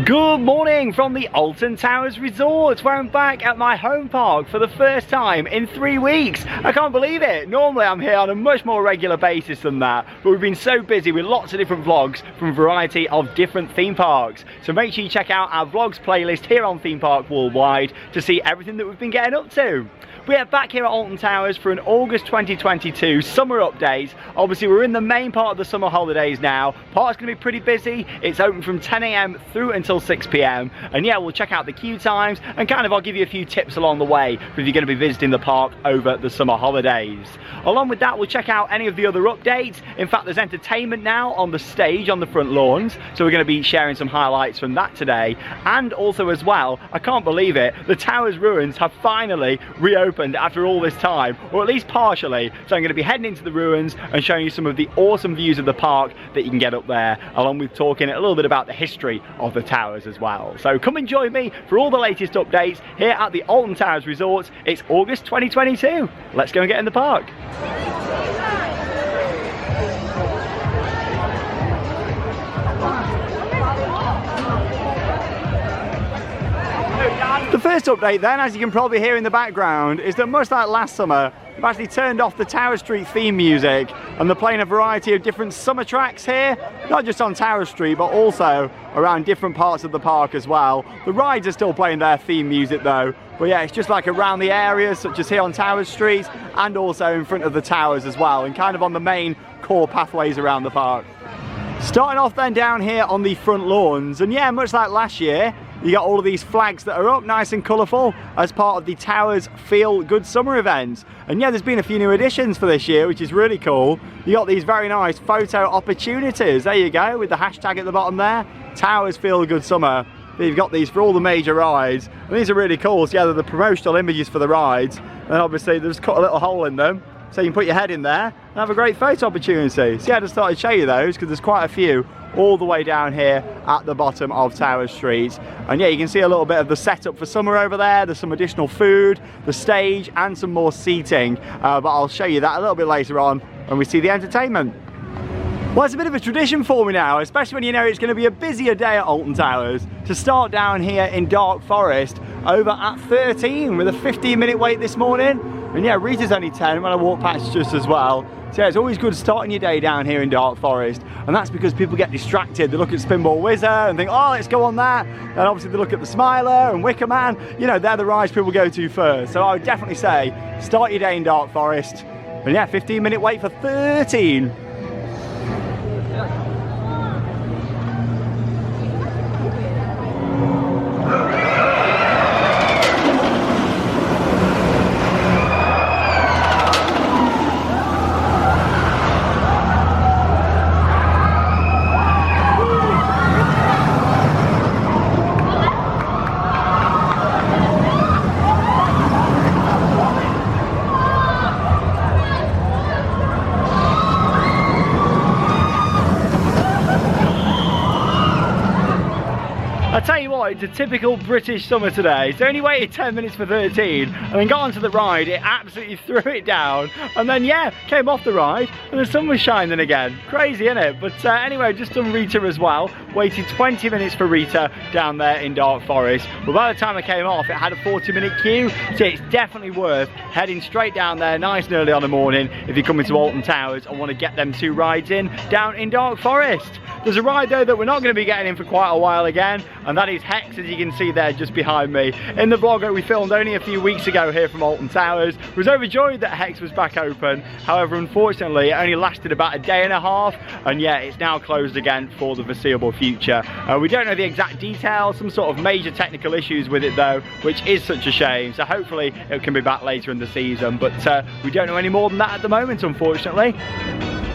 Good morning from the Alton Towers Resort, where I'm back at my home park for the first time in 3 weeks. I can't believe it. Normally I'm here on a much more regular basis than that, but we've been so busy with lots of different vlogs from a variety of different theme parks. So make sure you check out our vlogs playlist here on Theme Park Worldwide to see everything that we've been getting up to. We are back here at Alton Towers for an August 2022 summer update. Obviously we're in the main part of the summer holidays now. Park's going to be pretty busy. It's open from 10 AM through until 6 PM, and yeah, we'll check out the queue times and I'll give you a few tips along the way if you're going to be visiting the park over the summer holidays. Along with that, we'll check out any of the other updates. In fact, there's entertainment now on the stage on the front lawns, so we're going to be sharing some highlights from that today. And also as well, I can't believe it, the Towers ruins have finally reopened after all this time, or at least partially. So I'm going to be heading into the ruins and showing you some of the awesome views of the park that you can get up there, along with talking a little bit about the history of the Towers as well. So come and join me for all the latest updates here at the Alton Towers Resort. It's August 2022. Let's go and get in the park. The first update then, as you can probably hear in the background, is that much like last summer, we've actually turned off the Tower Street theme music and they're playing a variety of different summer tracks here, not just on Tower Street but also around different parts of the park as well. The rides are still playing their theme music though, but yeah, it's just like around the areas such as here on Tower Street and also in front of the towers as well, and kind of on the main core pathways around the park. Starting off then down here on the front lawns, and yeah, much like last year, you got all of these flags that are up nice and colourful as part of the Towers Feel Good Summer event. And yeah, there's been a few new additions for this year, which is really cool. You got these very nice photo opportunities. There you go, with the hashtag at the bottom there, Towers Feel Good Summer. You've got these for all the major rides, and these are really cool. So yeah, they're the promotional images for the rides, and obviously they've just cut a little hole in them so you can put your head in there and have a great photo opportunity. So yeah, I just thought I'd show you those because there's quite a few all the way down here at the bottom of Tower Street. And yeah, you can see a little bit of the setup for summer over there. There's some additional food, the stage, and some more seating, but I'll show you that a little bit later on when we see the entertainment. Well, it's a bit of a tradition for me now, especially when you know it's going to be a busier day at Alton Towers, to start down here in Dark Forest over at 13 with a 15-minute wait this morning. And yeah, Rita's only 10 when I walk past just as well. So yeah, it's always good starting your day down here in Dark Forest, and that's because people get distracted. They look at Spinball Wizard and think, oh, let's go on that. And obviously they look at the Smiler and Wicker Man. You know, they're the rides people go to first. So I would definitely say, start your day in Dark Forest. And yeah, 15-minute wait for 13. I tell you what, it's a typical British summer today. So only waited 10 minutes for 13 and then got onto the ride, it absolutely threw it down, and then yeah, came off the ride and the sun was shining again. Crazy, isn't it? But anyway, just done Rita as well. Waited 20 minutes for Rita down there in Dark Forest, but by the time I came off it had a 40-minute queue, so it's definitely worth heading straight down there nice and early on the morning if you're coming to Alton Towers and want to get them 2 rides in down in Dark Forest. There's a ride though that we're not going to be getting in for quite a while again, and that is Hex, as you can see there just behind me. In the vlog that we filmed only a few weeks ago here from Alton Towers, I was overjoyed that Hex was back open. However, unfortunately, it only lasted about a day and a half, and yeah, it's now closed again for the foreseeable future. We don't know the exact details, some sort of major technical issues with it though, which is such a shame. So hopefully it can be back later in the season, but we don't know any more than that at the moment, unfortunately.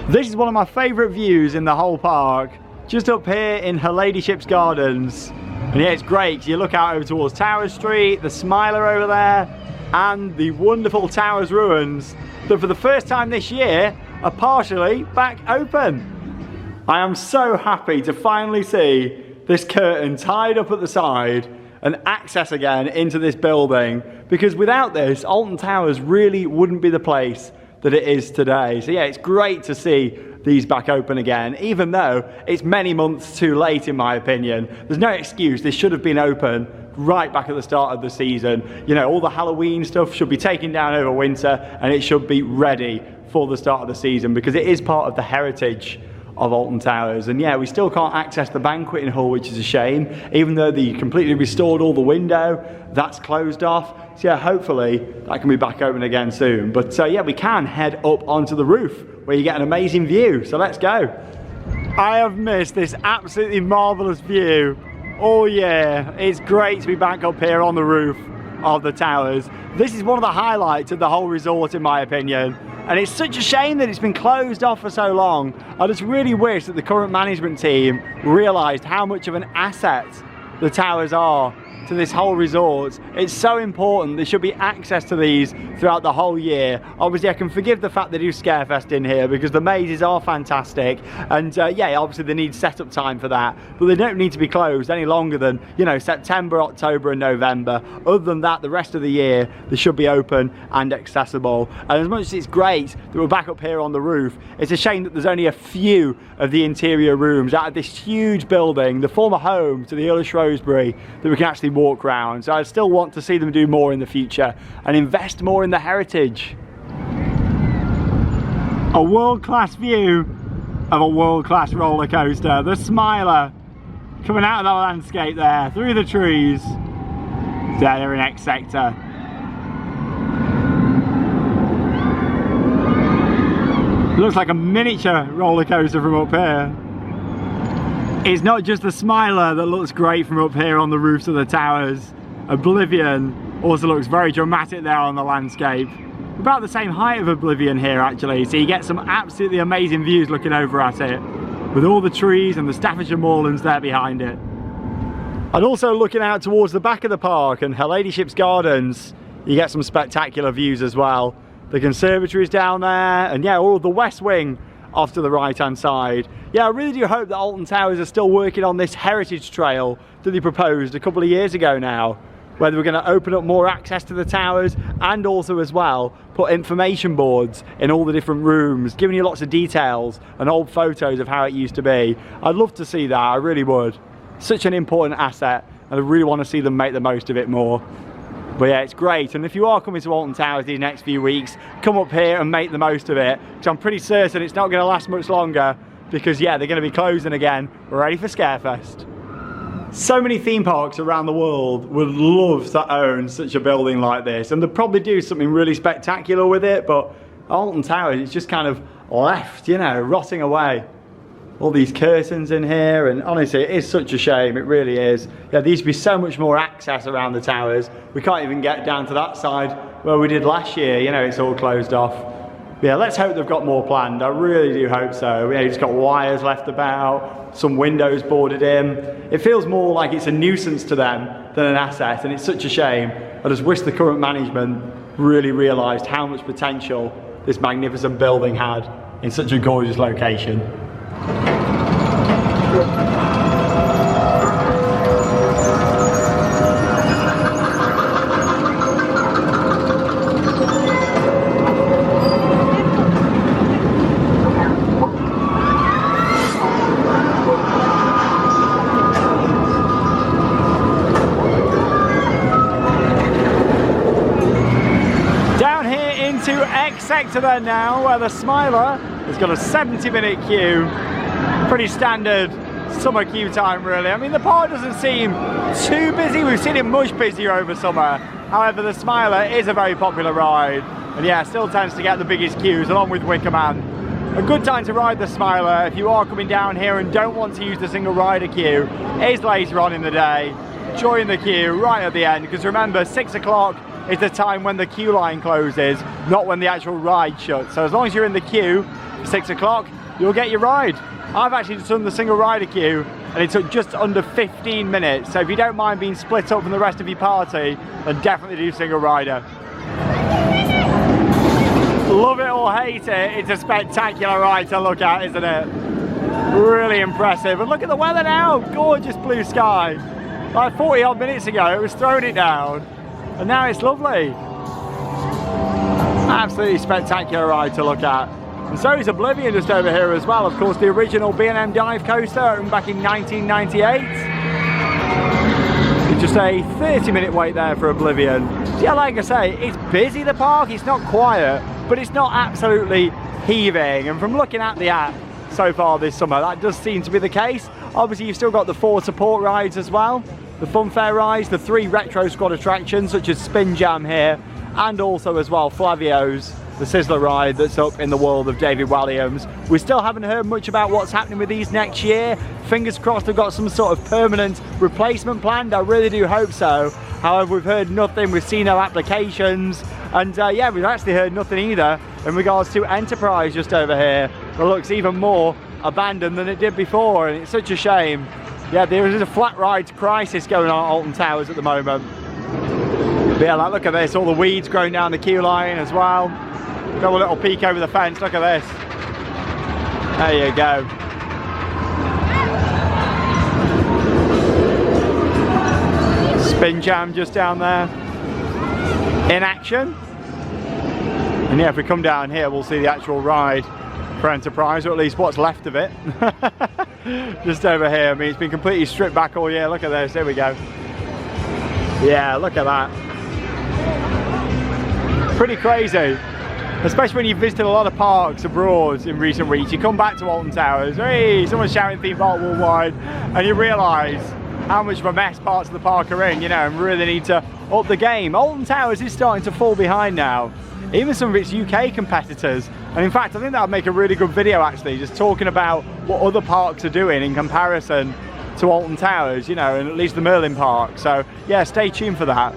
This is one of my favourite views in the whole park, just up here in Her Ladyship's Gardens. And yeah, it's great because you look out over towards Tower Street, the Smiler over there, and the wonderful Towers ruins that for the first time this year are partially back open. I am so happy to finally see this curtain tied up at the side and access again into this building, because without this, Alton Towers really wouldn't be the place that it is today. So yeah, it's great to see these back open again, even though it's many months too late in my opinion. There's no excuse, this should have been open right back at the start of the season. You know, all the Halloween stuff should be taken down over winter and it should be ready for the start of the season because it is part of the heritage of Alton Towers. And yeah, we still can't access the banqueting hall, which is a shame, even though they completely restored all the window, that's closed off. So yeah, hopefully that can be back open again soon. But yeah, we can head up onto the roof where you get an amazing view. So let's go. I have missed this absolutely marvelous view all year. It's great to be back up here on the roof of the towers. This is one of the highlights of the whole resort in my opinion. And it's such a shame that it's been closed off for so long. I just really wish that the current management team realised how much of an asset the towers are to this whole resort. It's so important. There should be access to these throughout the whole year. Obviously I can forgive the fact they do Scarefest in here because the mazes are fantastic, and yeah, obviously they need setup time for that, but they don't need to be closed any longer than, you know, September, October and November. Other than that, the rest of the year they should be open and accessible. And as much as it's great that we're back up here on the roof, it's a shame that there's only a few of the interior rooms out of this huge building, the former home to the Earl of Shrewsbury, that we can actually walk around. So I still want to see them do more in the future and invest more in the heritage. A world-class view of a world-class roller coaster, the Smiler, coming out of the landscape there through the trees. They're in X sector. Looks like a miniature roller coaster from up here. It's not just the Smiler that looks great from up here on the roofs of the towers. Oblivion also looks very dramatic there on the landscape. About the same height of Oblivion here actually, so you get some absolutely amazing views looking over at it, with all the trees and the Staffordshire moorlands there behind it. And also looking out towards the back of the park and Her Ladyship's Gardens, you get some spectacular views as well. The conservatory is down there, and yeah, all of the west wing off to the right hand side. Yeah, I really do hope that Alton Towers are still working on this heritage trail that they proposed a couple of years ago now, where they were going to open up more access to the towers and also as well put information boards in all the different rooms, giving you lots of details and old photos of how it used to be. I'd love to see that, I really would. Such an important asset, and I really want to see them make the most of it more. But yeah, it's great, and if you are coming to Alton Towers these next few weeks, come up here and make the most of it, because I'm pretty certain it's not going to last much longer, because yeah, they're going to be closing again. We're ready for Scarefest. So many theme parks around the world would love to own such a building like this, and they'd probably do something really spectacular with it, but Alton Towers is just kind of left, you know, rotting away. All these curtains in here, and honestly it is such a shame, it really is. Yeah, there used to be so much more access around the towers. We can't even get down to that side where we did last year, you know, it's all closed off. Yeah, let's hope they've got more planned, I really do hope so. Yeah, you've just got wires left about, some windows boarded in. It feels more like it's a nuisance to them than an asset, and it's such a shame. I just wish the current management really realised how much potential this magnificent building had in such a gorgeous location. Down here into X sector then now, where the Smiler has got a 70-minute queue. Pretty standard summer queue time really. I mean, the park doesn't seem too busy. We've seen it much busier over summer. However, the Smiler is a very popular ride, and yeah, still tends to get the biggest queues along with Wicker Man. A good time to ride the Smiler if you are coming down here and don't want to use the single rider queue is later on in the day. Join the queue right at the end, because remember, 6 o'clock is the time when the queue line closes, not when the actual ride shuts. So as long as you're in the queue for 6 o'clock, you'll get your ride. I've actually just done the single rider queue and it took just under 15 minutes. So if you don't mind being split up from the rest of your party, then definitely do single rider. Love it or hate it, it's a spectacular ride to look at, isn't it? Really impressive. And look at the weather now, gorgeous blue sky. Like 40 odd minutes ago it was throwing it down, and now it's lovely. Absolutely spectacular ride to look at. And so is Oblivion just over here as well. Of course, the original B&M dive coaster opened back in 1998. It's just a 30-minute wait there for Oblivion. So yeah, like I say, it's busy, the park. It's not quiet, but it's not absolutely heaving. And from looking at the app so far this summer, that does seem to be the case. Obviously, you've still got the 4 support rides as well. The Funfair rides, the 3 Retro Squad attractions, such as Spin Jam here, and also as well Flavio's, the Sizzler ride that's up in the world of David Walliams. We still haven't heard much about what's happening with these next year. Fingers crossed they've got some sort of permanent replacement planned. I really do hope so. However, we've heard nothing, we've seen no applications, and yeah, we've actually heard nothing either in regards to Enterprise just over here. It looks even more abandoned than it did before, and it's such a shame. Yeah, there is a flat rides crisis going on at Alton Towers at the moment. But yeah, like, look at this, all the weeds growing down the queue line as well. Go a little peek over the fence, look at this. There you go. Spin Jam just down there in action. And yeah, if we come down here, we'll see the actual ride for Enterprise, or at least what's left of it. Just over here. I mean, it's been completely stripped back all year. Look at this, there we go. Yeah, look at that. Pretty crazy. Especially when you've visited a lot of parks abroad in recent weeks. You come back to Alton Towers, hey, someone's shouting theme park worldwide, and you realise how much of a mess parts of the park are in, you know, and really need to up the game. Alton Towers is starting to fall behind now, even some of its UK competitors. And in fact, I think that would make a really good video actually, just talking about what other parks are doing in comparison to Alton Towers, you know, and at least the Merlin Park. So yeah, stay tuned for that.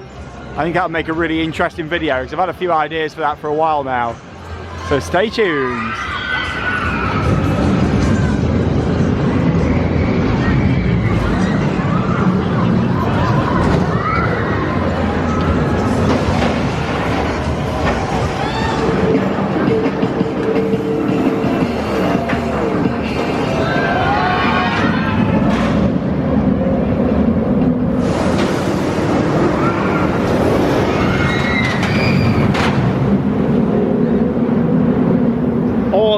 I think that would make a really interesting video, because I've had a few ideas for that for a while now. So stay tuned.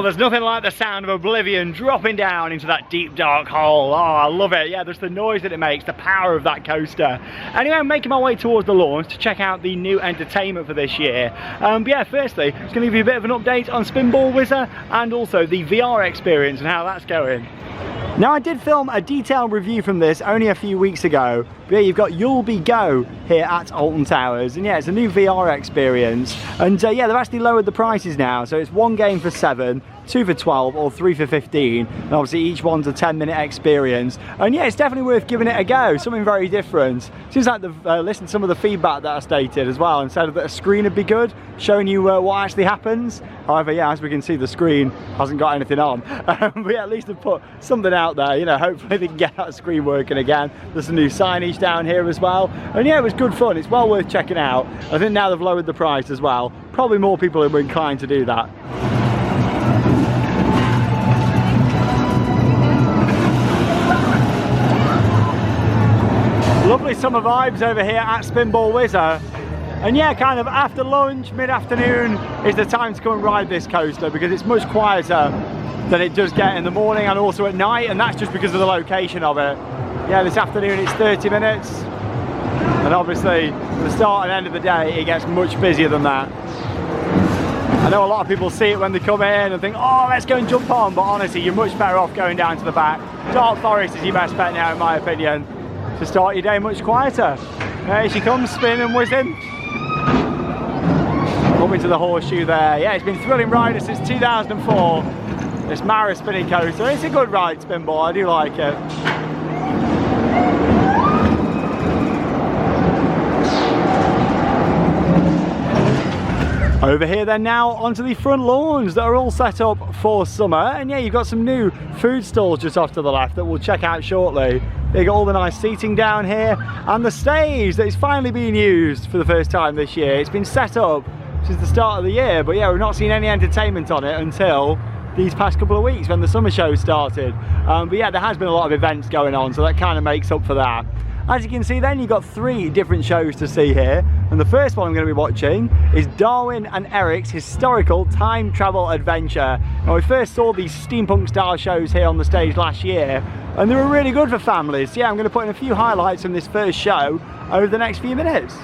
There's nothing like the sound of Oblivion dropping down into that deep dark hole. Oh, I love it. Yeah, there's the noise that it makes, the power of that coaster. Anyway, I'm making my way towards the launch to check out the new entertainment for this year. But yeah, firstly, I'm just going to give you a bit of an update on Spinball Whizzer and also the VR experience and how that's going. Now, I did film a detailed review from this only a few weeks ago, but yeah, you've got You'll Be Go here at Alton Towers, and yeah, it's a new VR experience, and yeah, they've actually lowered the prices now, so it's 1 game for $7, 2 for $12, or 3 for $15, and obviously each one's a 10-minute experience, and yeah, it's definitely worth giving it a go, something very different. Seems like they've listened to some of the feedback that I stated as well, and said that a screen would be good, showing you what actually happens. However, yeah, as we can see, the screen hasn't got anything on, but yeah, at least they've put something out there, you know, hopefully they can get that screen working again. There's some new signage down here as well, and yeah, it was good fun. It's well worth checking out. I think now they've lowered the price as well, probably more people are inclined to do that. Lovely summer vibes over here at Spinball Whizzer. And yeah, kind of after lunch, mid-afternoon is the time to come and ride this coaster, because it's much quieter than it does get in the morning and also at night, and that's just because of the location of it. Yeah, this afternoon it's 30 minutes, and obviously the start and end of the day it gets much busier than that. I know a lot of people see it when they come in and think, oh, let's go and jump on, but honestly you're much better off going down to the back. Dark Forest is your best bet now, in my opinion, to start your day much quieter. There she comes, spinning and whizzing. Up into the horseshoe there. Yeah, it's been thrilling riding since 2004. This Mara spinning coaster. It's a good ride, Spinball, I do like it. Over here then now onto the front lawns that are all set up for summer, and yeah, you've got some new food stalls just off to the left that we'll check out shortly. They got all the nice seating down here, and the stage that is finally being used for the first time this year. It's been set up since the start of the year, but yeah, we've not seen any entertainment on it until these past couple of weeks when the summer show started. But yeah, there has been a lot of events going on, so that kind of makes up for that. As you can see then, you've got 3 different shows to see here. And the first one I'm going to be watching is Darwin and Eric's historical time travel adventure. Now, we first saw these steampunk style shows here on the stage last year, and they were really good for families. So yeah, I'm going to put in a few highlights from this first show over the next few minutes.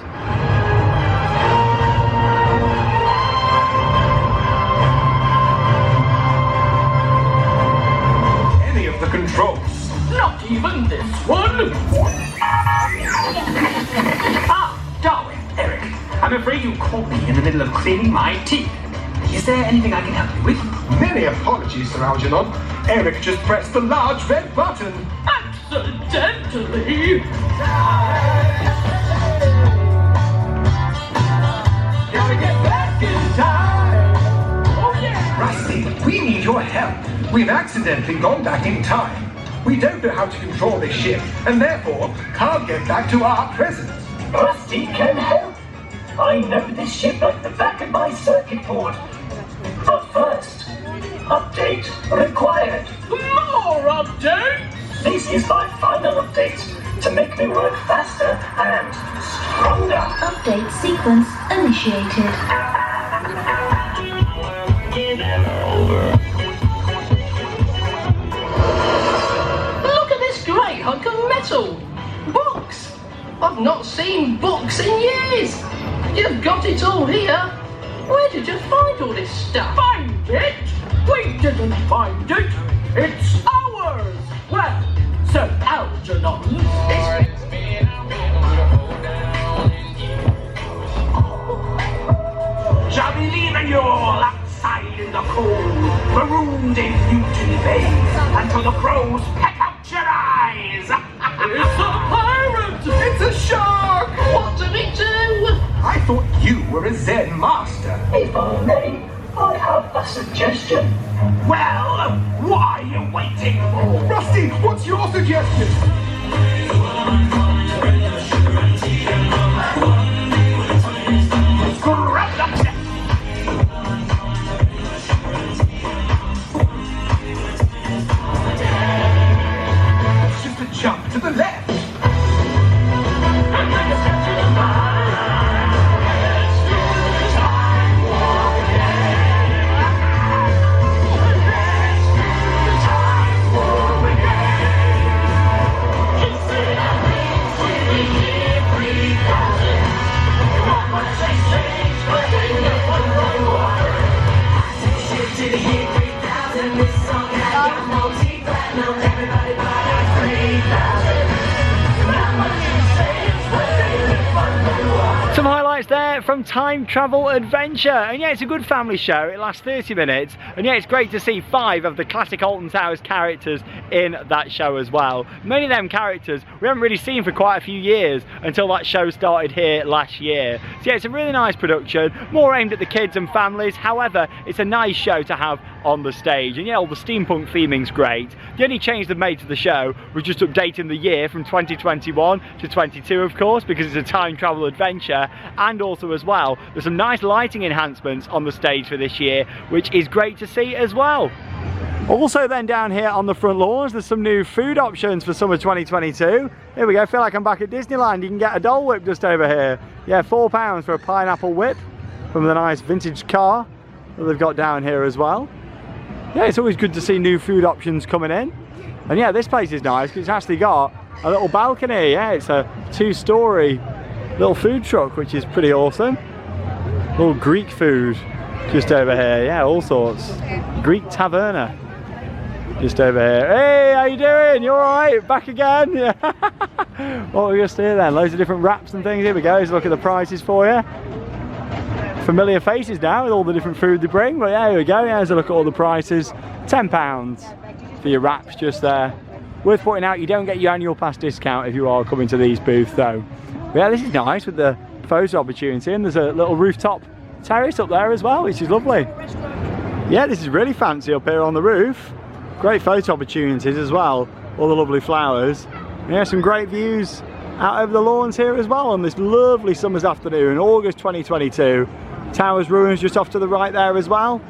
Any of the controls. Not even this one. Ah, Darwin, Eric. I'm afraid you caught me in the middle of cleaning my teeth. Is there anything I can help you with? Many apologies, Sir Algernon. Eric just pressed the large red button. Accidentally. Gotta get back in time. Oh yeah. Rusty, we need your help. We've accidentally gone back in time. We don't know how to control this ship, and therefore can't get back to our present. Rusty can help. I know this ship like the back of my circuit board. But first, update required. More updates. This is my final update to make me work faster and stronger. Update sequence initiated. Look at this great hunk of metal. Books. I've not seen books in years. You've got it all here. Where did you find all this stuff? Find it? We didn't find it. It's ours. Well, Sir Algernon. Shall we leave you all outside in the cold, marooned in Mutiny Bay, until the crows peck out your eyes? It's a pirate. It's a shark! What do we do? I thought you were a Zen master. If I may, I have a suggestion. Well, what are you waiting for? Rusty, what's your suggestion? Grab the check. It's just a jump to the left. Some highlights there from Time Travel Adventure, and yeah, it's a good family show. It lasts 30 minutes, and yeah, it's great to see 5 of the classic Alton Towers characters in that show as well. Many of them characters we haven't really seen for quite a few years until that show started here last year. So yeah, it's a really nice production, more aimed at the kids and families. However, it's a nice show to have on the stage, and yeah, all the steampunk theming's great. The only change they've made to the show was just updating the year from 2021 to 22, of course, because it's a time travel adventure. And also as well, there's some nice lighting enhancements on the stage for this year, which is great to see as well. Also then down here on the front lawns, there's some new food options for summer 2022. Here we go, I feel like I'm back at Disneyland. You can get a Dole Whip just over here. Yeah, £4 for a pineapple whip from the nice vintage car that they've got down here as well. Yeah, it's always good to see new food options coming in. And yeah, this place is nice because it's actually got a little balcony. Yeah, it's a 2-story little food truck, which is pretty awesome. Little Greek food just over here. Yeah, all sorts. Greek taverna just over here. Hey, how you doing? You all right? Back again? Yeah. What we just here then? Loads of different wraps and things. Here we go. Let's look at the prices for you. Familiar faces now with all the different food they bring. But yeah, here we go. Yeah, there's a look at all the prices. £10 for your wraps just there. Worth pointing out, you don't get your annual pass discount if you are coming to these booths though. But yeah, this is nice with the photo opportunity, and there's a little rooftop terrace up there as well, which is lovely. Yeah, this is really fancy up here on the roof. Great photo opportunities as well, all the lovely flowers. Yeah, some great views out over the lawns here as well on this lovely summer's afternoon, August 2022. Towers Ruins just off to the right there as well.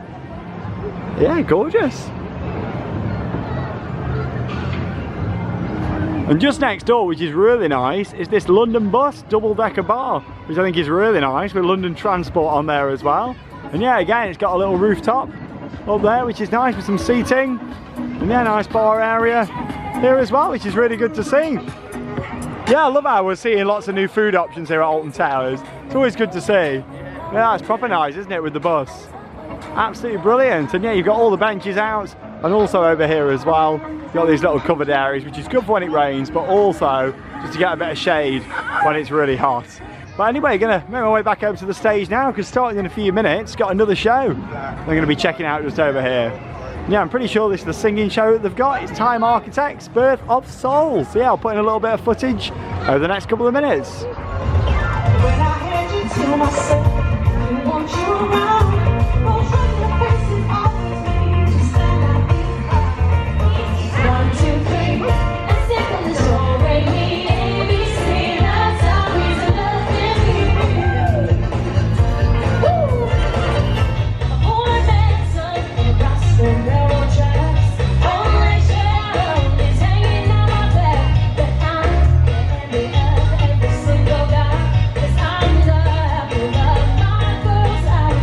Yeah, gorgeous. And just next door, which is really nice, is this London bus double-decker bar, which I think is really nice, with London Transport on there as well. And yeah, again, it's got a little rooftop up there, which is nice, with some seating. And yeah, nice bar area here as well, which is really good to see. Yeah, I love how we're seeing lots of new food options here at Alton Towers. It's always good to see. Yeah, it's proper nice, isn't it, with the bus? Absolutely brilliant. And yeah, you've got all the benches out, and also over here as well, you've got these little covered areas, which is good for when it rains, but also just to get a bit of shade when it's really hot. But anyway, gonna make my way back over to the stage now, because starting in a few minutes, got another show I'm gonna be checking out just over here. Yeah, I'm pretty sure this is the singing show that they've got. It's Time Architects, Birth of Souls. So yeah, I'll put in a little bit of footage over the next couple of minutes. When I had you to myself, I want you around. Won't show your face and always me. Just stand out. 1, 2, 3, and sing the story. Me, ABC, that's how we love me. Woo! A poor man's son across the railroad tracks. Only shadow is hanging on my back, but I'm the envy of every single guy. 'Cause I'm the apple of my girl's eye.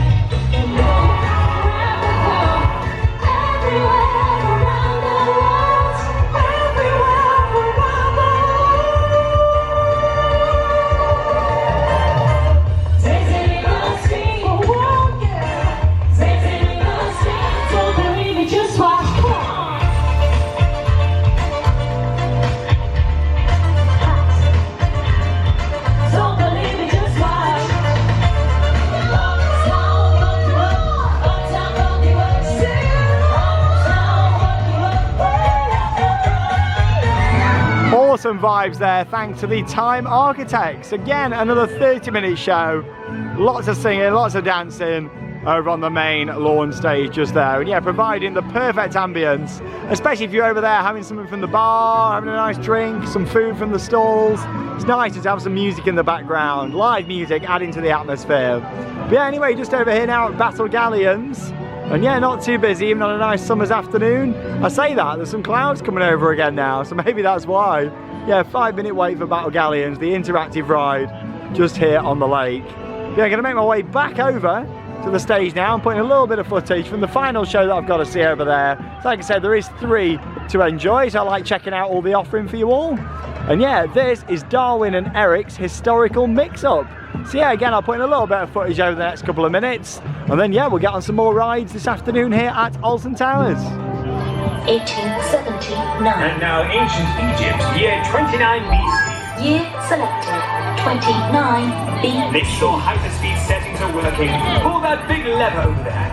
And everywhere around the world, everywhere around the world. Dancing in the street, oh yeah. Dancing in the street, don't believe me, just watch. Come on. Don't believe me, just watch. Uptown, fuck you up. Uptown, fuck you up. Uptown, fuck you up. Awesome vibes there, thanks to the Time Architects. Again, another 30-minute show. Lots of singing, lots of dancing over on the main lawn stage just there. And yeah, providing the perfect ambience, especially if you're over there having something from the bar, having a nice drink, some food from the stalls. It's nice to have some music in the background, live music adding to the atmosphere. But yeah, anyway, just over here now at Battle Galleons. And yeah, not too busy, even on a nice summer's afternoon. I say that, there's some clouds coming over again now, so maybe that's why. Yeah, 5-minute wait for Battle Galleons, the interactive ride, just here on the lake. Yeah, I'm gonna make my way back over to the stage now. I'm putting a little bit of footage from the final show that I've got to see over there. So like I said, there is 3 to enjoy, so I like checking out all the offering for you all. And yeah, this is Darwin and Eric's historical mix-up. So yeah, again, I'll put in a little bit of footage over the next couple of minutes, and then yeah, we'll get on some more rides this afternoon here at Alton Towers. 1879. And now ancient Egypt, year 29 BC. Year selected. 29 B. Make sure hyperspeed settings are working. Pull that big lever over there.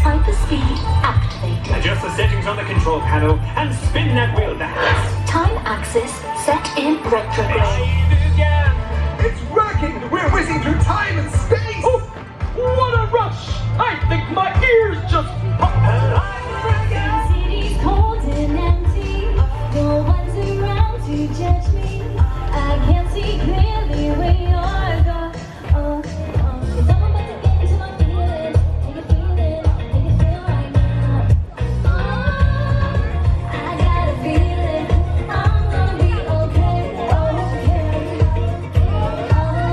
Hyperspeed activated. Adjust the settings on the control panel and spin that wheel back. Time axis set in retrograde. Achieve it again. It's working! We're whizzing through time and space! Oh, what a rush! I think my ears just popped. City's cold and empty. No one's around to judge me. I can't see clearly where you're going. Cause I'm about to get into my feelings. Make it feel right now. I got a feeling I'm gonna be okay.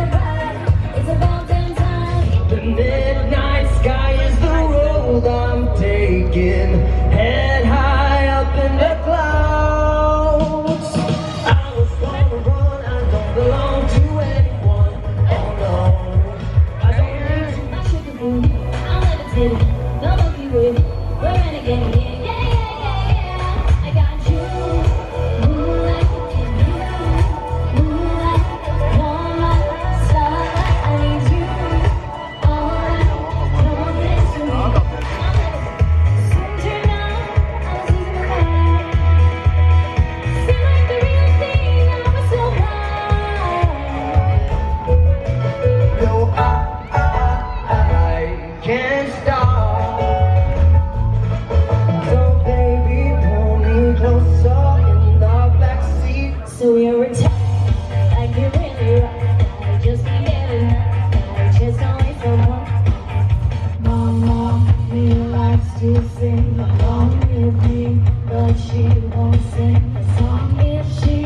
Alright, it's about damn time. The midnight sky is the road I'm taking. Head high up in the clouds. I was gonna run, I don't belong to anyone. Oh no, I don't. My sugar booty, I'm levitating. Don't look you with it. We're renegade, yeah. I got you, moonlight, and you, moonlight, moonlight, starlight. I need you, all night. Come on, dance with me. Soon turn on, I'll see you right. Seem like the real thing, I was so blind. No, I can't stop. So baby, pull me closer in the backseat. So you're retired, like you're really right. Just be getting high, just only someone. Mama, me likes to sing along with me, but she won't sing a song if she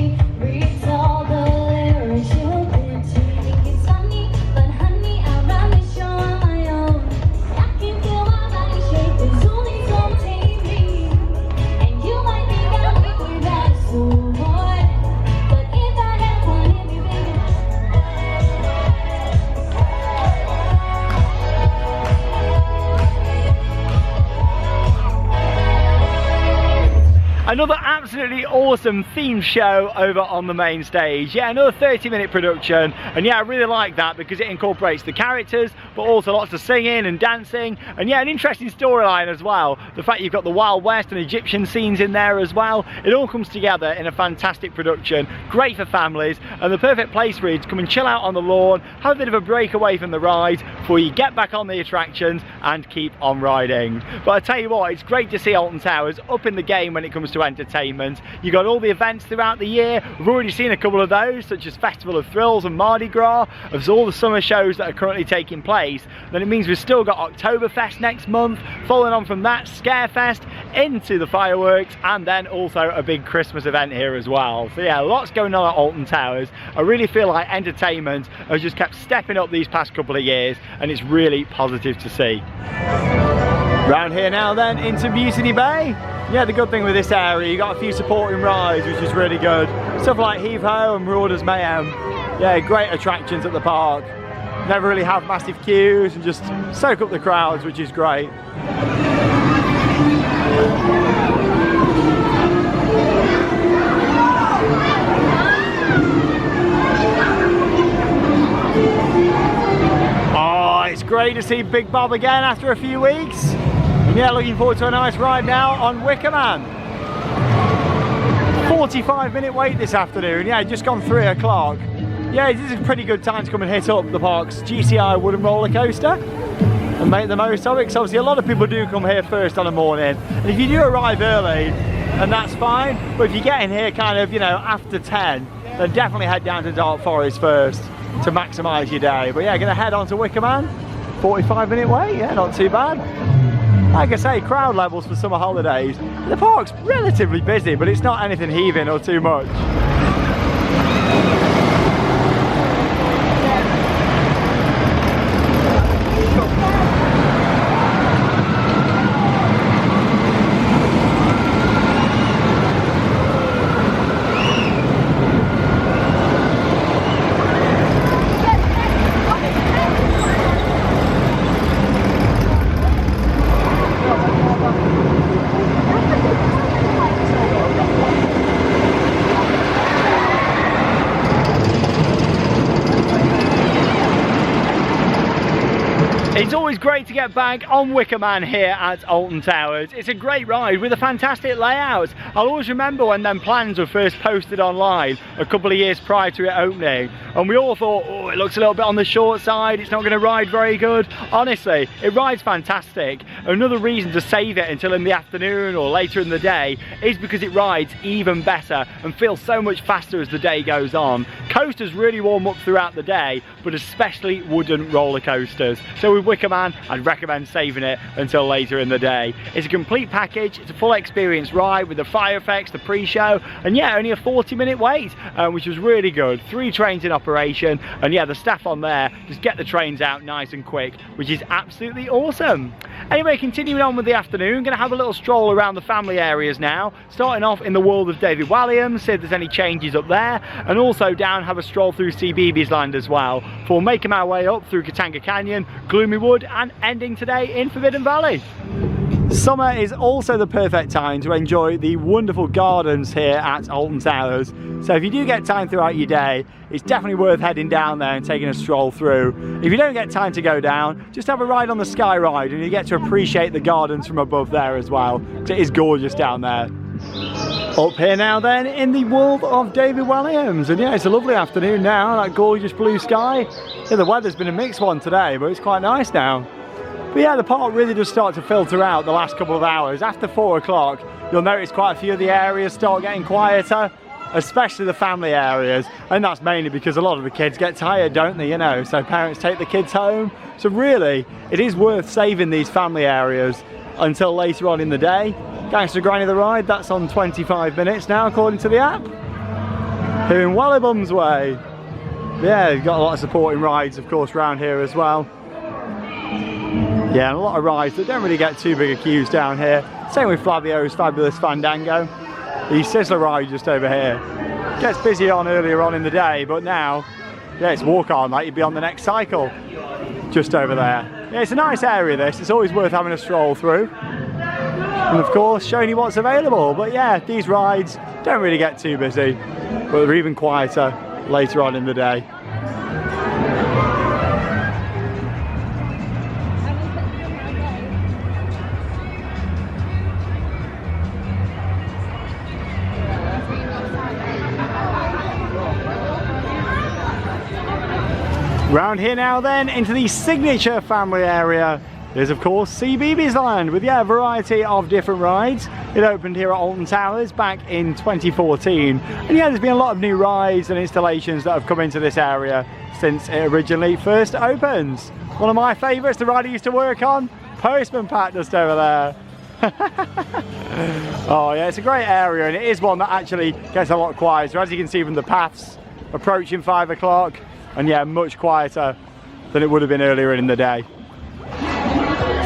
Another absolutely awesome themed show over on the main stage. Yeah, another 30-minute production, and yeah, I really like that because it incorporates the characters, but also lots of singing and dancing, and yeah, an interesting storyline as well. The fact you've got the Wild West and Egyptian scenes in there as well. It all comes together in a fantastic production, great for families, and the perfect place for you to come and chill out on the lawn, have a bit of a break away from the ride before you get back on the attractions and keep on riding. But I tell you what, it's great to see Alton Towers up in the game when it comes to entertainment. You got all the events throughout the year. We've already seen a couple of those, such as Festival of Thrills and Mardi Gras, of all the summer shows that are currently taking place. Then it means we've still got Oktoberfest next month, following on from that, Scarefest, into the fireworks, and then also a big Christmas event here as well. So yeah, lots going on at Alton Towers. I really feel like entertainment has just kept stepping up these past couple of years, and it's really positive to see. Round here now then into Mutiny Bay. Yeah, the good thing with this area, you got a few supporting rides, which is really good. Stuff like Heave Ho and Marauders Mayhem. Yeah, great attractions at the park. Never really have massive queues and just soak up the crowds, which is great. Oh, it's great to see Big Bob again after a few weeks. Yeah, looking forward to a nice ride now on Wicker Man. 45-minute wait this afternoon. Yeah, just gone 3 o'clock. Yeah, this is a pretty good time to come and hit up the park's GCI wooden roller coaster and make the most of it, because obviously a lot of people do come here first on a morning. And if you do arrive early, then that's fine. But if you get in here kind of, you know, after 10, then definitely head down to Dark Forest first to maximise your day. But yeah, gonna head on to Wicker Man. 45-minute wait, yeah, not too bad. Like I say, crowd levels for summer holidays. The park's relatively busy, but it's not anything heaving or too much. It's always great to get back on Wicker Man here at Alton Towers. It's a great ride with a fantastic layout. I'll always remember when them plans were first posted online a couple of years prior to it opening, and we all thought, oh, it looks a little bit on the short side, it's not going to ride very good. Honestly, it rides fantastic. Another reason to save it until in the afternoon or later in the day is because it rides even better and feels so much faster as the day goes on. Coasters really warm up throughout the day, but especially wooden roller coasters. So with Wicker Man, I'd recommend saving it until later in the day. It's a complete package, it's a full experience ride with the fire effects, the pre-show, and yeah, only a 40-minute wait, which was really good. 3 trains in operation, and yeah, the staff on there just get the trains out nice and quick, which is absolutely awesome. Anyway, continuing on with the afternoon, going to have a little stroll around the family areas now, starting off in the world of David Walliams, see if there's any changes up there, and also down have a stroll through CBeebies Land as well, before making our way up through Katanga Canyon, Gloomy Wood, and ending today in Forbidden Valley. Summer is also the perfect time to enjoy the wonderful gardens here at Alton Towers. So if you do get time throughout your day, it's definitely worth heading down there and taking a stroll through. If you don't get time to go down, just have a ride on the Sky Ride and you get to appreciate the gardens from above there as well, because it is gorgeous down there. Up here now then in the world of David Walliams, and yeah, it's a lovely afternoon now, that gorgeous blue sky. Yeah, the weather's been a mixed one today, but it's quite nice now. But yeah, the park really does start to filter out the last couple of hours. After 4 o'clock, you'll notice quite a few of the areas start getting quieter, especially the family areas, and that's mainly because a lot of the kids get tired, don't they, you know, so parents take the kids home. So really, it is worth saving these family areas until later on in the day. Gangster Granny the Ride, that's on 25 minutes now according to the app. Here in Wallabum's Way. Yeah, you've got a lot of supporting rides of course around here as well. Yeah, and a lot of rides that don't really get too big a queues down here. Same with Flavio's Fabulous Fandango. The Sizzler ride just over here. Gets busy on earlier on in the day, but now, yeah, it's walk on like you'd be on the next cycle. Just over there. Yeah, it's a nice area this, it's always worth having a stroll through. And of course, showing you what's available. But yeah, these rides don't really get too busy, but they're even quieter later on in the day. Round here now then, into the signature family area. There's of course CBeebies Land with a variety of different rides. It opened here at Alton Towers back in 2014. And yeah, there's been a lot of new rides and installations that have come into this area since it originally first opened. One of my favourites, the ride I used to work on, Postman Pat just over there. Oh yeah, it's a great area, and it is one that actually gets a lot quieter, as you can see from the paths approaching 5 o'clock. And yeah, much quieter than it would have been earlier in the day.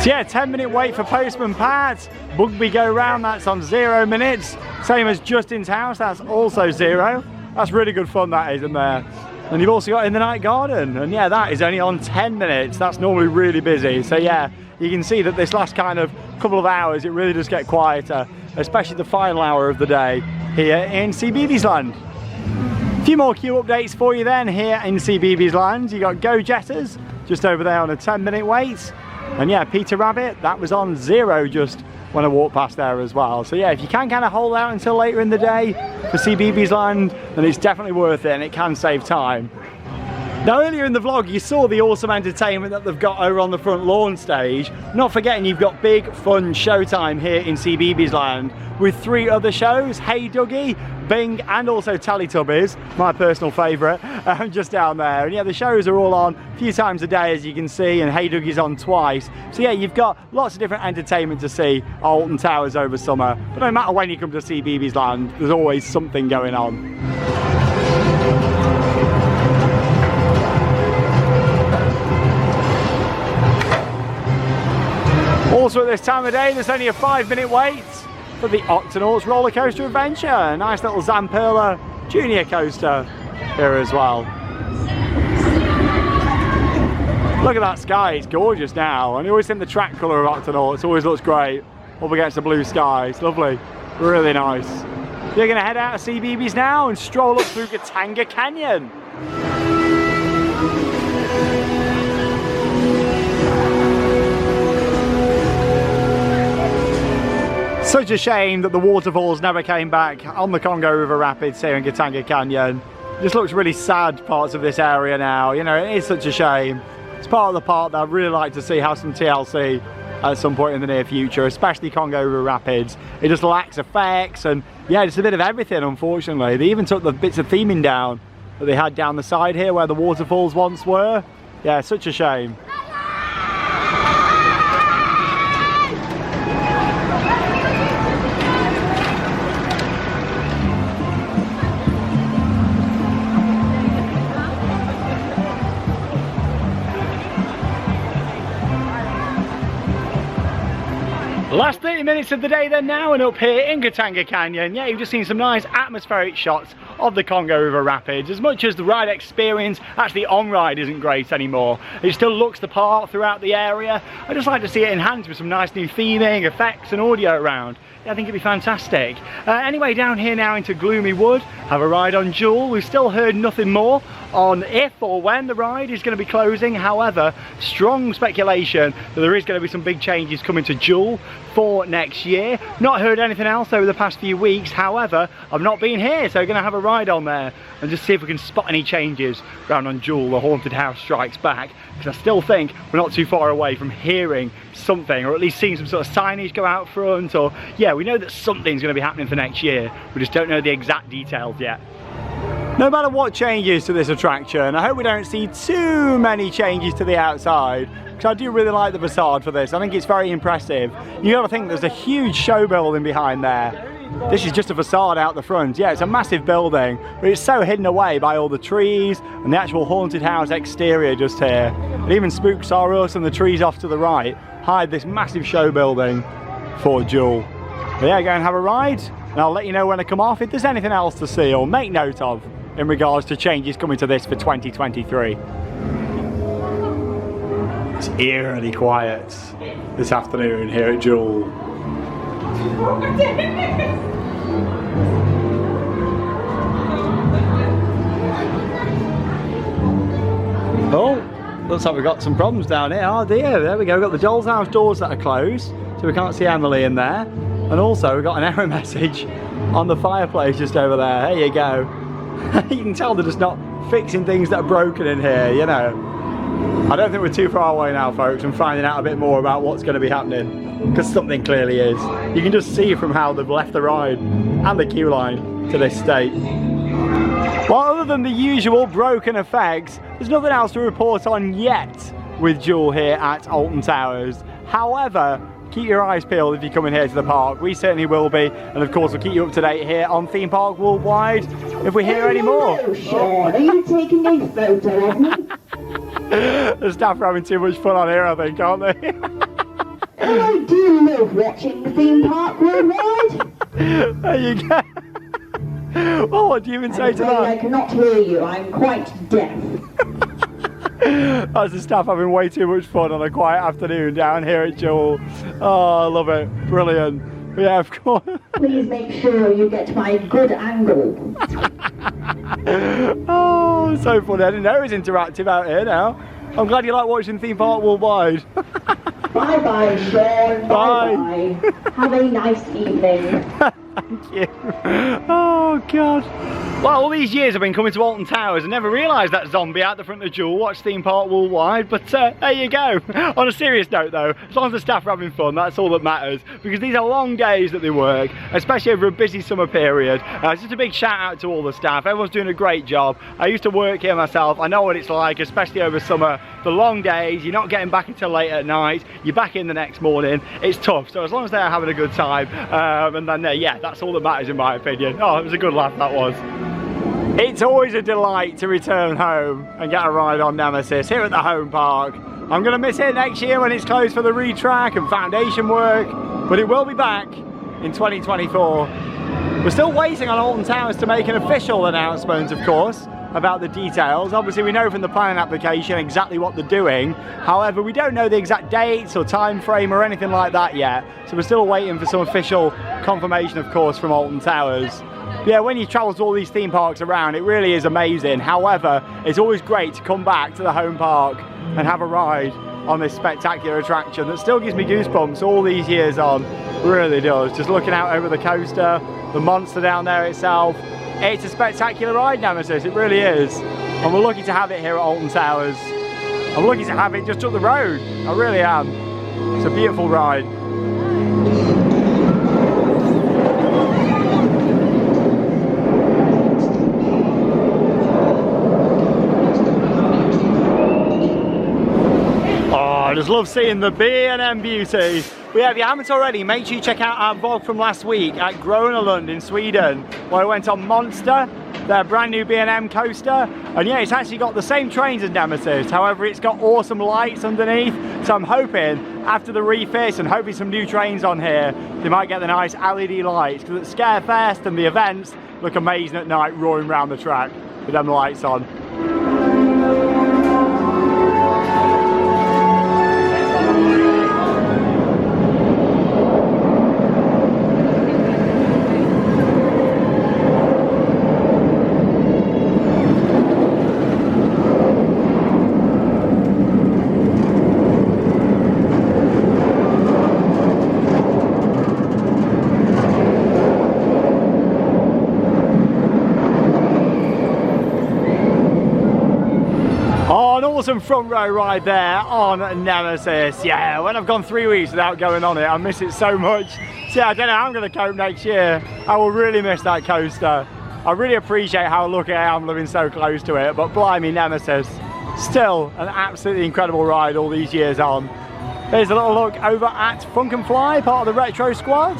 So yeah, 10-minute wait for Postman Pat. Bugby Go Round, that's on 0 minutes. Same as Justin's House, that's also 0. That's really good fun, that is, isn't there? And you've also got In the Night Garden, and yeah, that is only on 10 minutes. That's normally really busy. So yeah, you can see that this last kind of couple of hours, it really does get quieter, especially the final hour of the day here in CBeebies Land. A few more queue updates for you then here in CBeebies Land. You got Go Jetters just over there on a 10-minute wait. And yeah, Peter Rabbit, that was on 0 just when I walked past there as well. So yeah, if you can kind of hold out until later in the day for CBeebies Land, then it's definitely worth it and it can save time. Now earlier in the vlog you saw the awesome entertainment that they've got over on the front lawn stage. Not forgetting you've got big fun showtime here in CBeebies Land with 3 other shows, Hey Dougie, Bing and also Teletubbies, my personal favourite, just down there. And yeah, the shows are all on a few times a day as you can see, and Hey Dougie's on twice. So yeah, you've got lots of different entertainment to see at Alton Towers over summer. But no matter when you come to CBeebies Land, there's always something going on. Also at this time of day, there's only a 5-minute wait for the Octonauts Roller Coaster Adventure. A nice little Zamperla Junior coaster here as well. Look at that sky, it's gorgeous now. And I always think the track colour of Octonauts always looks great up against the blue sky. It's lovely, really nice. You're going to head out of CBeebies now and stroll up through Katanga Canyon. Such a shame that the waterfalls never came back on the Congo River Rapids here in Katanga Canyon. It just looks really sad, parts of this area now. You know, it is such a shame. It's part of the park that I'd really like to see have some TLC at some point in the near future, especially Congo River Rapids. It just lacks effects and yeah, just a bit of everything, unfortunately. They even took the bits of theming down that they had down the side here where the waterfalls once were. Yeah, such a shame. Last 30 minutes of the day then now, and up here in Katanga Canyon, yeah, you've just seen some nice atmospheric shots of the Congo River Rapids. As much as the ride experience actually on ride isn't great anymore, it still looks the part throughout the area. I just like to see it enhanced with some nice new theming, effects and audio around. Yeah, I think it'd be fantastic. Anyway, down here now into Gloomy Wood, have a ride on Jewel. We've still heard nothing more on if or when the ride is going to be closing. However, strong speculation that there is going to be some big changes coming to Jewel for next year. Not heard anything else over the past few weeks. However, I've not been here, so I'm going to have a ride on there and just see if we can spot any changes around on Jewel, the haunted house strikes back, because I still think we're not too far away from hearing something, or at least seeing some sort of signage go out front, or yeah, we know that something's going to be happening for next year. We just don't know the exact details yet. No matter what changes to this attraction, I hope we don't see too many changes to the outside, because I do really like the facade for this. I think it's very impressive. You got to think there's a huge show building behind there. This is just a facade out the front. Yeah, it's a massive building, but it's so hidden away by all the trees and the actual haunted house exterior just here. And even Spooks R Us and the trees off to the right hide this massive show building for Jewel. But yeah, go and have a ride, and I'll let you know when I come off if there's anything else to see or make note of in regards to changes coming to this for 2023. It's eerily quiet this afternoon here at Jewel. Oh, looks like we've got some problems down here. Oh dear, there we go. We've got the doll's house doors that are closed, so we can't see Emily in there. And also we've got an error message on the fireplace just over there. There you go. You can tell they're just not fixing things that are broken in here, you know. I don't think we're too far away now, folks, from finding out a bit more about what's going to be happening, because something clearly is. You can just see from how they've left the ride and the queue line to this state. Well, other than the usual broken effects, there's nothing else to report on yet with Jewel here at Alton Towers. However, keep your eyes peeled if you're coming here to the park. We certainly will be, and of course we'll keep you up to date here on Theme Park Worldwide if we hear any more. Hello, Sean. Are you taking a photo of me? The staff are having too much fun on here, I think, aren't they? I do love watching Theme Park Worldwide. There you go. Well, what do you even say to that? I cannot hear you. I'm quite deaf. That's the staff having way too much fun on a quiet afternoon down here at Jewel. Oh, I love it. Brilliant. But yeah, of course. Please make sure you get my good angle. Oh, so funny. I didn't know it was interactive out here now. I'm glad you like watching Theme Park Worldwide. Bye-bye, Sean. Bye. Bye-bye. Have a nice evening. Thank you. Oh, God. Well, all these years I've been coming to Alton Towers and never realised that zombie out the front of the Jewel watched Theme Park Worldwide, but there you go. On a serious note though, as long as the staff are having fun, that's all that matters, because these are long days that they work, especially over a busy summer period. Just a big shout out to all the staff. Everyone's doing a great job. I used to work here myself. I know what it's like, especially over summer. The long days, you're not getting back until late at night, you're back in the next morning. It's tough, so as long as they're having a good time, and then yeah, that's all that matters in my opinion. Oh, it was a good laugh, that was. It's always a delight to return home and get a ride on Nemesis here at the home park. I'm going to miss it next year when it's closed for the retrack and foundation work, but it will be back in 2024. We're still waiting on Alton Towers to make an official announcement, of course, about the details. Obviously we know from the planning application exactly what they're doing, however we don't know the exact dates or time frame or anything like that yet, so we're still waiting for some official confirmation, of course, from Alton Towers. Yeah, when you travel to all these theme parks around, it really is amazing. However, it's always great to come back to the home park and have a ride on this spectacular attraction that still gives me goosebumps all these years on. It really does. Just looking out over the coaster, the monster down there itself. It's a spectacular ride, Nemesis, it really is. And we're lucky to have it here at Alton Towers. I'm lucky to have it just up the road, I really am. It's a beautiful ride. I just love seeing the B&M beauty. But yeah, if you haven't already, make sure you check out our vlog from last week at Gröna Lund in Sweden, where I went on Monster, their brand new B&M coaster. And yeah, it's actually got the same trains as Nemesis, however it's got awesome lights underneath. So I'm hoping, after the refits and hoping some new trains on here, they might get the nice LED lights, because at Scarefest and the events look amazing at night roaring around the track with them lights on. Awesome front row ride there on Nemesis. Yeah, when I've gone 3 weeks without going on it, I miss it so much. So yeah, I don't know how I'm going to cope next year. I will really miss that coaster. I really appreciate how lucky I am living so close to it, but blimey, Nemesis, still an absolutely incredible ride all these years on. Here's a little look over at Funk and Fly, part of the Retro Squad.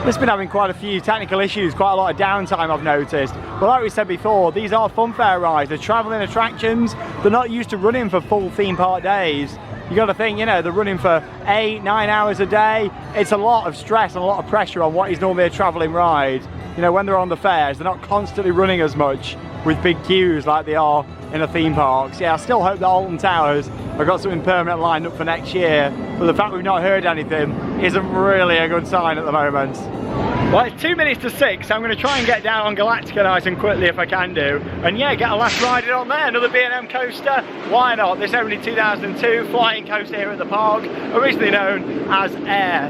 It's been having quite a few technical issues, quite a lot of downtime I've noticed. But like we said before, these are funfair rides, they're travelling attractions, they're not used to running for full theme park days. You got to think, you know, they're running for 8-9 hours a day. It's a lot of stress and a lot of pressure on what is normally a travelling ride. You know, when they're on the fairs, they're not constantly running as much with big queues like they are in a theme park. So yeah, I still hope that Alton Towers have got something permanent lined up for next year, but the fact we've not heard anything isn't really a good sign at the moment. Well, it's 2 minutes to 6, so I'm going to try and get down on Galactica nice and quickly if I can do. And yeah, get a last ride on there, another B&M coaster. Why not? This only 2002 flying coaster here at the park, originally known as Air.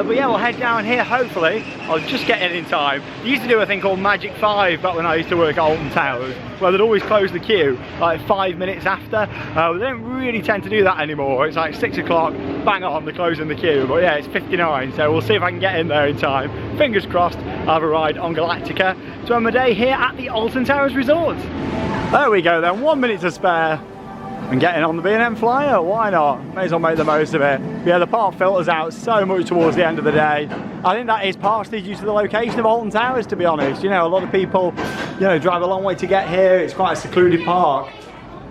But yeah, we'll head down here, hopefully. I'll just get in time. They used to do a thing called Magic 5 back when I used to work at Alton Towers, where they'd always close the queue like 5 minutes after. They don't really tend to do that anymore. It's like 6 o'clock, bang on, they're closing the queue. But yeah, it's 59, so we'll see if I can get in there in time. Fingers crossed, I'll have a ride on Galactica to end my day here at the Alton Towers Resort. There we go then, 1 minute to spare. And getting on the B&M Flyer, why not? May as well make the most of it. Yeah, the park filters out so much towards the end of the day. I think that is partially due to the location of Alton Towers, to be honest. You know, a lot of people, you know, drive a long way to get here. It's quite a secluded park.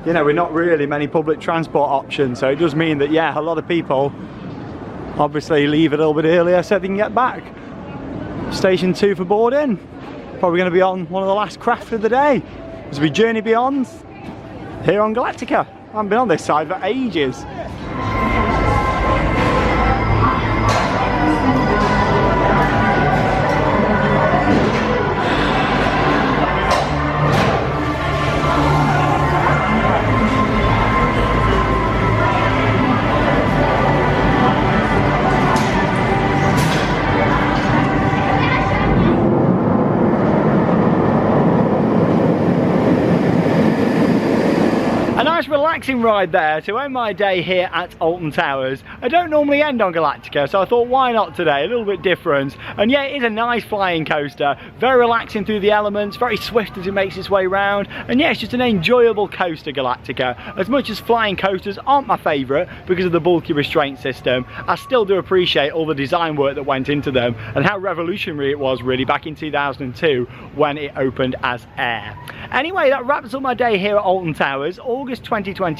You know, we're not really many public transport options, so it does mean that, yeah, a lot of people obviously leave a little bit earlier so they can get back. Station 2 for boarding. Probably going to be on one of the last craft of the day as we journey beyond here on Galactica. I haven't been on this side for ages. Relaxing ride there to end my day here at Alton Towers. I don't normally end on Galactica, so I thought why not today, a little bit different. And yeah, it is a nice flying coaster, very relaxing through the elements, very swift as it makes its way round, and yeah, it's just an enjoyable coaster, Galactica. As much as flying coasters aren't my favourite because of the bulky restraint system, I still do appreciate all the design work that went into them and how revolutionary it was really back in 2002 when it opened as Air. Anyway, that wraps up my day here at Alton Towers, August 2022.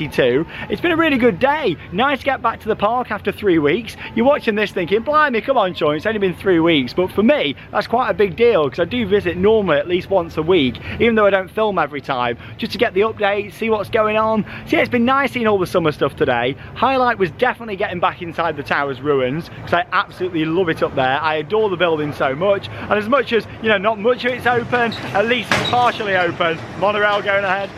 It's been a really good day. Nice to get back to the park after 3 weeks. You're watching this thinking, blimey, come on Sean, it's only been 3 weeks. But for me, that's quite a big deal because I do visit normally at least once a week, even though I don't film every time, just to get the updates, see what's going on. So yeah, it's been nice seeing all the summer stuff today. Highlight was definitely getting back inside the Towers ruins because I absolutely love it up there. I adore the building so much. And as much as, you know, not much of it's open, at least it's partially open. Monorail going ahead,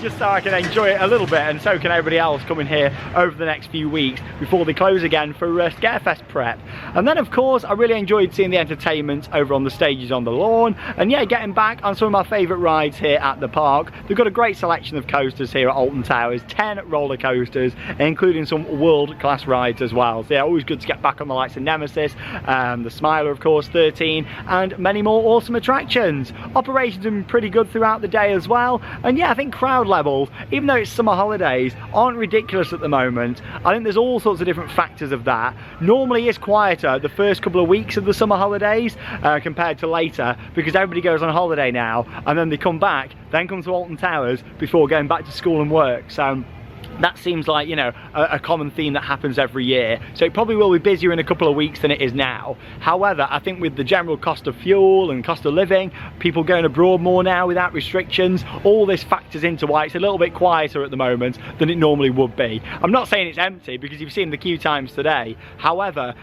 just so I can enjoy it a little bit, and so can everybody else coming here over the next few weeks before they close again for Scarefest prep. And then of course I really enjoyed seeing the entertainment over on the stages on the lawn, and yeah, getting back on some of my favourite rides here at the park. They've got a great selection of coasters here at Alton Towers, 10 roller coasters, including some world-class rides as well. So yeah, always good to get back on the likes of Nemesis, the Smiler of course, 13, and many more awesome attractions. Operations have been pretty good throughout the day as well, and yeah, I think crowd levels, even though it's summer holidays, aren't ridiculous at the moment. I think there's all sorts of different factors of that. Normally it's quieter the first couple of weeks of the summer holidays compared to later, because everybody goes on holiday now and then they come back, then come to Alton Towers before going back to school and work. So that seems like, you know, a common theme that happens every year. So it probably will be busier in a couple of weeks than it is now. However, I think with the general cost of fuel and cost of living, people going abroad more now without restrictions, all this factors into why it's a little bit quieter at the moment than it normally would be. I'm not saying it's empty because you've seen the queue times today. However,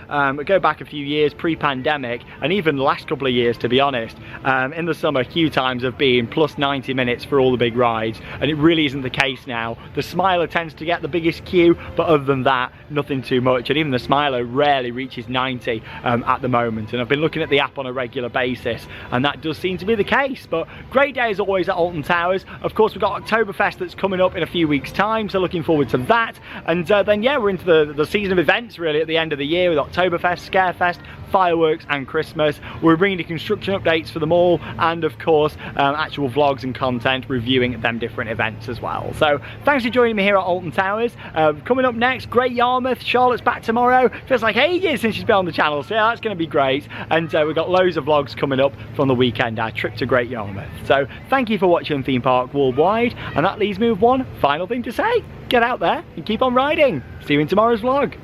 go back a few years pre-pandemic, and even the last couple of years to be honest, in the summer queue times have been plus 90 minutes for all the big rides, and it really isn't the case now. The Smiler tends to get the biggest queue, but other than that, nothing too much, and even the Smiler rarely reaches 90 at the moment. And I've been looking at the app on a regular basis, and that does seem to be the case. But great day as always at Alton Towers. Of course, we've got Oktoberfest that's coming up in a few weeks time, so looking forward to that. And then yeah, we're into the season of events really at the end of the year with Oktoberfest, Scarefest, fireworks and Christmas. We're bringing you construction updates for them all, and of course actual vlogs and content reviewing them different events as well. So thanks for joining me here at Alton Towers. Coming up next, Great Yarmouth. Charlotte's back tomorrow. Feels like ages since she's been on the channel, so yeah, that's going to be great. And we've got loads of vlogs coming up from the weekend, our trip to Great Yarmouth. So thank you for watching Theme Park Worldwide, and that leaves me with one final thing to say: get out there and keep on riding. See you in tomorrow's vlog.